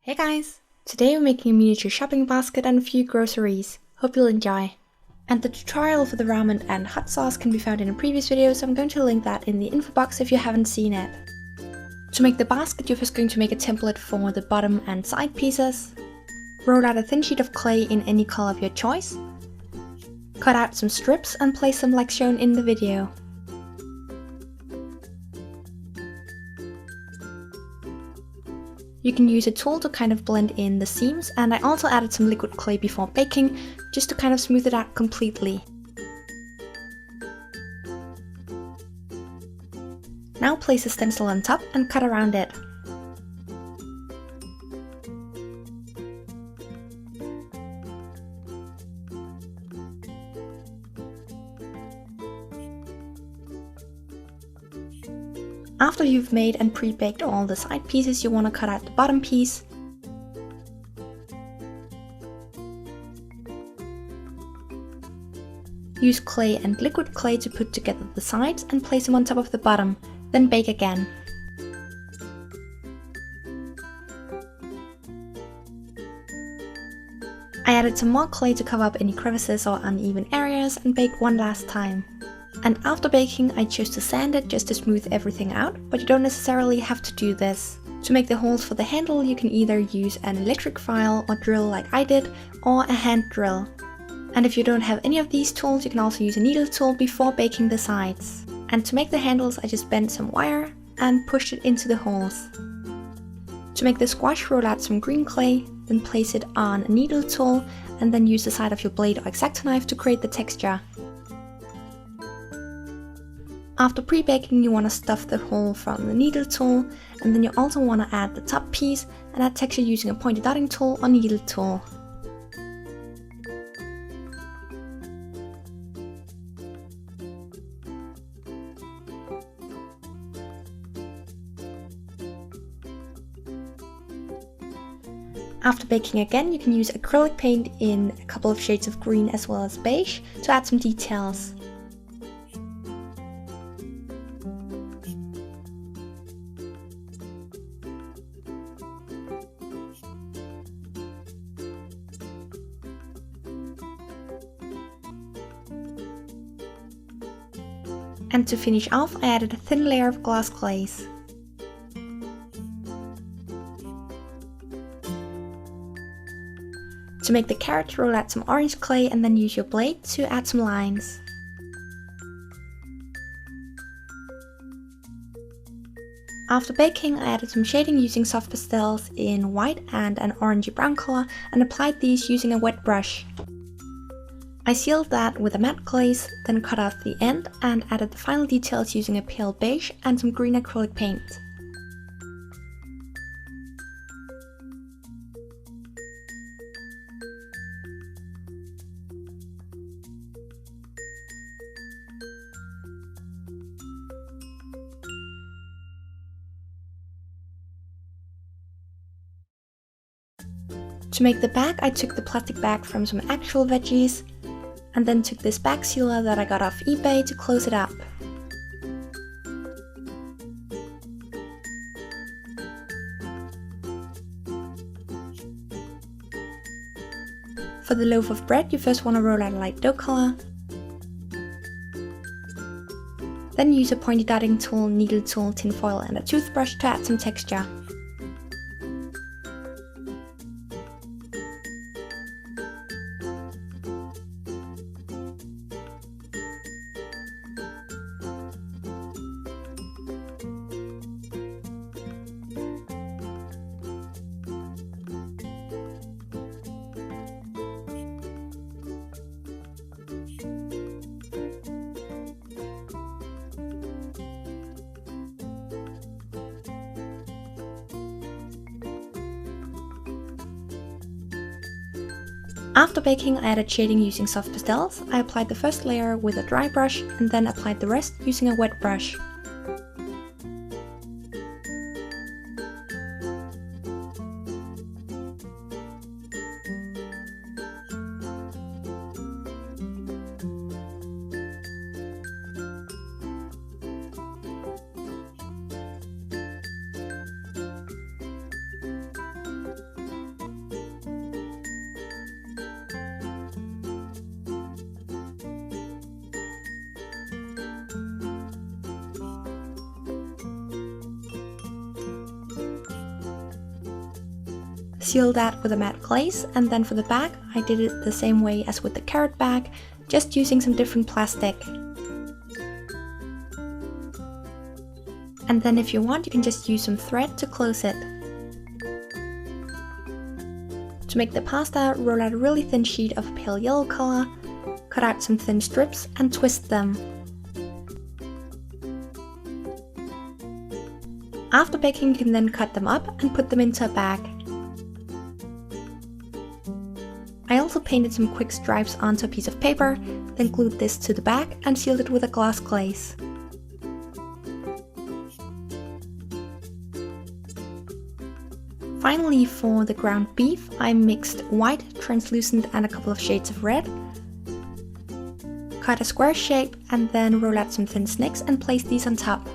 Hey guys! Today we're making a miniature shopping basket and a few groceries. Hope you'll enjoy. And the tutorial for the ramen and hot sauce can be found in a previous video, so I'm going to link that in the info box if you haven't seen it. To make the basket, you're first going to make a template for the bottom and side pieces. Roll out a thin sheet of clay in any color of your choice. Cut out some strips and place them like shown in the video. You can use a tool to kind of blend in the seams, and I also added some liquid clay before baking, just to kind of smooth it out completely. Now place a stencil on top and cut around it. After you've made and pre-baked all the side pieces, you want to cut out the bottom piece. Use clay and liquid clay to put together the sides and place them on top of the bottom, then bake again. I added some more clay to cover up any crevices or uneven areas and bake one last time. And after baking, I chose to sand it just to smooth everything out, but you don't necessarily have to do this. To make the holes for the handle, you can either use an electric file or drill like I did, or a hand drill. And if you don't have any of these tools, you can also use a needle tool before baking the sides. And to make the handles, I just bent some wire and pushed it into the holes. To make the squash, roll out some green clay, then place it on a needle tool, and then use the side of your blade or X-Acto knife to create the texture. After pre-baking, you want to stuff the hole from the needle tool, and then you also want to add the top piece and add texture using a pointy dotting tool or needle tool. After baking again, you can use acrylic paint in a couple of shades of green as well as beige to add some details. And to finish off, I added a thin layer of glass glaze. To make the carrot, roll out some orange clay and then use your blade to add some lines. After baking, I added some shading using soft pastels in white and an orangey brown color and applied these using a wet brush. I sealed that with a matte glaze, then cut off the end and added the final details using a pale beige and some green acrylic paint. To make the bag, I took the plastic bag from some actual veggies, and then took this bag sealer that I got off eBay to close it up. For the loaf of bread, you first want to roll out a light dough color. Then use a pointy dotting tool, needle tool, tin foil and a toothbrush to add some texture. After baking, I added shading using soft pastels. I applied the first layer with a dry brush and then applied the rest using a wet brush. Seal that with a matte glaze, and then for the back I did it the same way as with the carrot bag, just using some different plastic. And then if you want, you can just use some thread to close it. To make the pasta, roll out a really thin sheet of pale yellow color, cut out some thin strips and twist them. After baking, you can then cut them up and put them into a bag. I also painted some quick stripes onto a piece of paper, then glued this to the bag and sealed it with a glass glaze. Finally, for the ground beef, I mixed white, translucent and a couple of shades of red. Cut a square shape and then roll out some thin snakes and place these on top.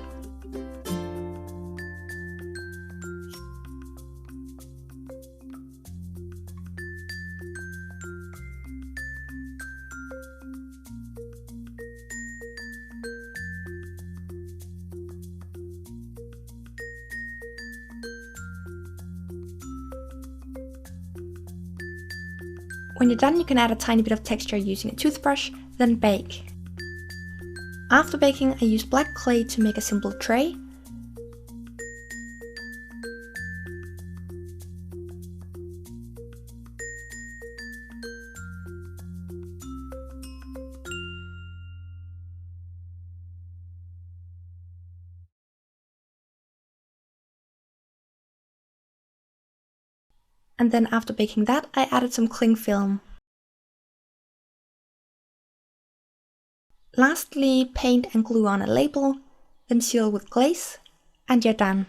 When you're done, you can add a tiny bit of texture using a toothbrush, then bake. After baking, I used black clay to make a simple tray. And then after baking that, I added some cling film. Lastly, paint and glue on a label, then seal with glaze, and you're done.